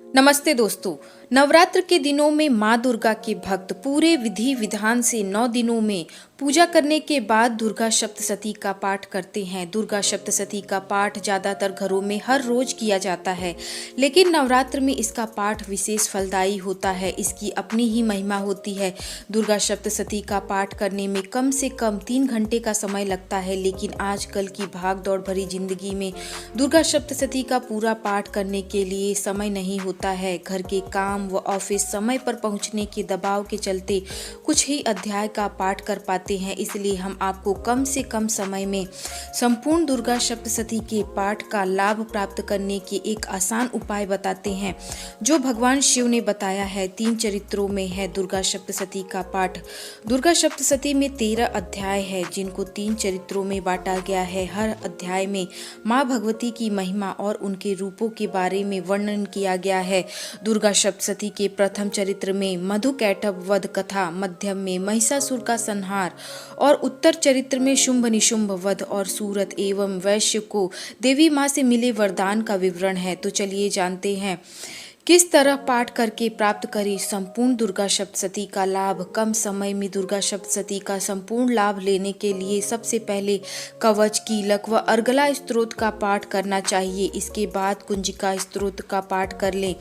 नमस्ते दोस्तों। नवरात्र के दिनों में माँ दुर्गा के भक्त पूरे विधि विधान से 9 दिनों में पूजा करने के बाद दुर्गा सप्तशती का पाठ करते हैं। दुर्गा सप्तशती का पाठ ज़्यादातर घरों में हर रोज किया जाता है, लेकिन नवरात्र में इसका पाठ विशेष फलदायी होता है। इसकी अपनी ही महिमा होती है। दुर्गा सप्तशती का पाठ करने में कम से कम 3 घंटे का समय लगता है, लेकिन आजकल की भाग दौड़ भरी जिंदगी में दुर्गा सप्तशती का पूरा पाठ करने के लिए समय नहीं होता है। घर के काम व ऑफिस समय पर पहुंचने के दबाव के चलते कुछ ही अध्याय का पाठ कर पाते हैं। इसलिए हम आपको कम से कम समय में संपूर्ण दुर्गा सप्तशती के पाठ का लाभ प्राप्त करने के एक आसान उपाय बताते हैं, जो भगवान शिव ने बताया है। 3 चरित्रों में है दुर्गा सप्तशती का पाठ। दुर्गा सप्तशती में 13 अध्याय है, जिनको 3 चरित्रों में बांटा गया है। हर अध्याय में माँ भगवती की महिमा और उनके रूपों के बारे में वर्णन किया गया है। दुर्गा सप्तशती के प्रथम चरित्र में मधुकैटभ वध कथा, मध्यम में महिषासुर का संहार और उत्तर चरित्र में शुंभ निशुंभ वध और सूरत एवं वैश्य को देवी माँ से मिले वरदान का विवरण है। तो चलिए जानते हैं किस तरह पाठ करके प्राप्त करें संपूर्ण दुर्गा सप्तशती का लाभ। कम समय में दुर्गा सप्तशती का संपूर्ण लाभ लेने के लिए सबसे पहले कवच, कीलक व अर्गला स्तोत्र का पाठ करना चाहिए। इसके बाद कुंजिका स्तोत्र का पाठ कर लें।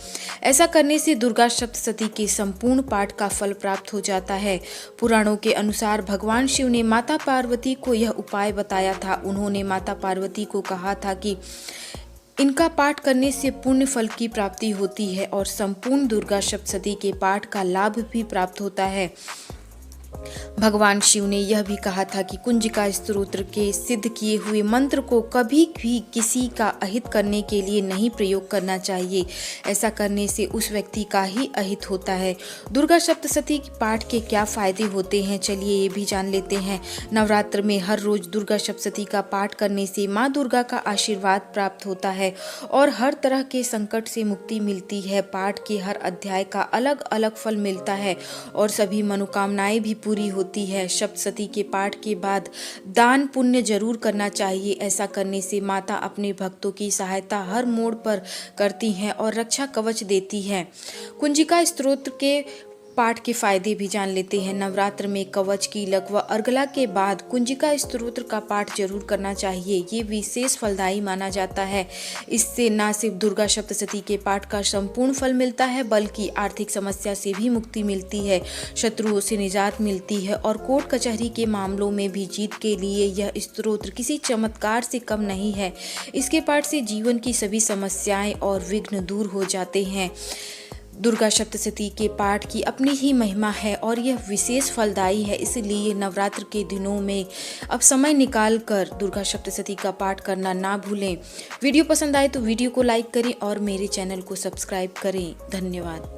ऐसा करने से दुर्गा सप्तशती के संपूर्ण पाठ का फल प्राप्त हो जाता है। पुराणों के अनुसार भगवान शिव ने माता पार्वती को यह उपाय बताया था। उन्होंने माता पार्वती को कहा था कि इनका पाठ करने से पुण्य फल की प्राप्ति होती है और संपूर्ण दुर्गा सप्तशती के पाठ का लाभ भी प्राप्त होता है। भगवान शिव ने यह भी कहा था कि कुंजिका स्तोत्र के सिद्ध किए हुए मंत्र को कभी भी किसी का अहित करने के लिए नहीं प्रयोग करना चाहिए। ऐसा करने से उस व्यक्ति का ही अहित होता है। दुर्गा सप्तशती पाठ के क्या फायदे होते हैं, चलिए ये भी जान लेते हैं। नवरात्र में हर रोज दुर्गा सप्तशती का पाठ करने से माँ दुर्गा का आशीर्वाद प्राप्त होता है और हर तरह के संकट से मुक्ति मिलती है। पाठ के हर अध्याय का अलग अलग फल मिलता है और सभी मनोकामनाएं भी पूरी होती है। सप्तशती के पाठ के बाद दान पुण्य जरूर करना चाहिए। ऐसा करने से माता अपने भक्तों की सहायता हर मोड़ पर करती हैं और रक्षा कवच देती हैं। कुंजिका स्तोत्र के पाठ के फायदे भी जान लेते हैं। नवरात्र में कवच, कीलक व अर्गला के बाद कुंजिका स्तोत्र का पाठ जरूर करना चाहिए। ये विशेष फलदायी माना जाता है। इससे न सिर्फ दुर्गा सप्तशती के पाठ का संपूर्ण फल मिलता है, बल्कि आर्थिक समस्या से भी मुक्ति मिलती है, शत्रुओं से निजात मिलती है और कोर्ट कचहरी के मामलों में भी जीत के लिए यह स्तोत्र किसी चमत्कार से कम नहीं है। इसके पाठ से जीवन की सभी समस्याएं और विघ्न दूर हो जाते हैं। दुर्गा सप्तशती के पाठ की अपनी ही महिमा है और यह विशेष फलदायी है। इसलिए नवरात्र के दिनों में अब समय निकाल कर दुर्गा सप्तशती का पाठ करना ना भूलें। वीडियो पसंद आए तो वीडियो को लाइक करें और मेरे चैनल को सब्सक्राइब करें। धन्यवाद।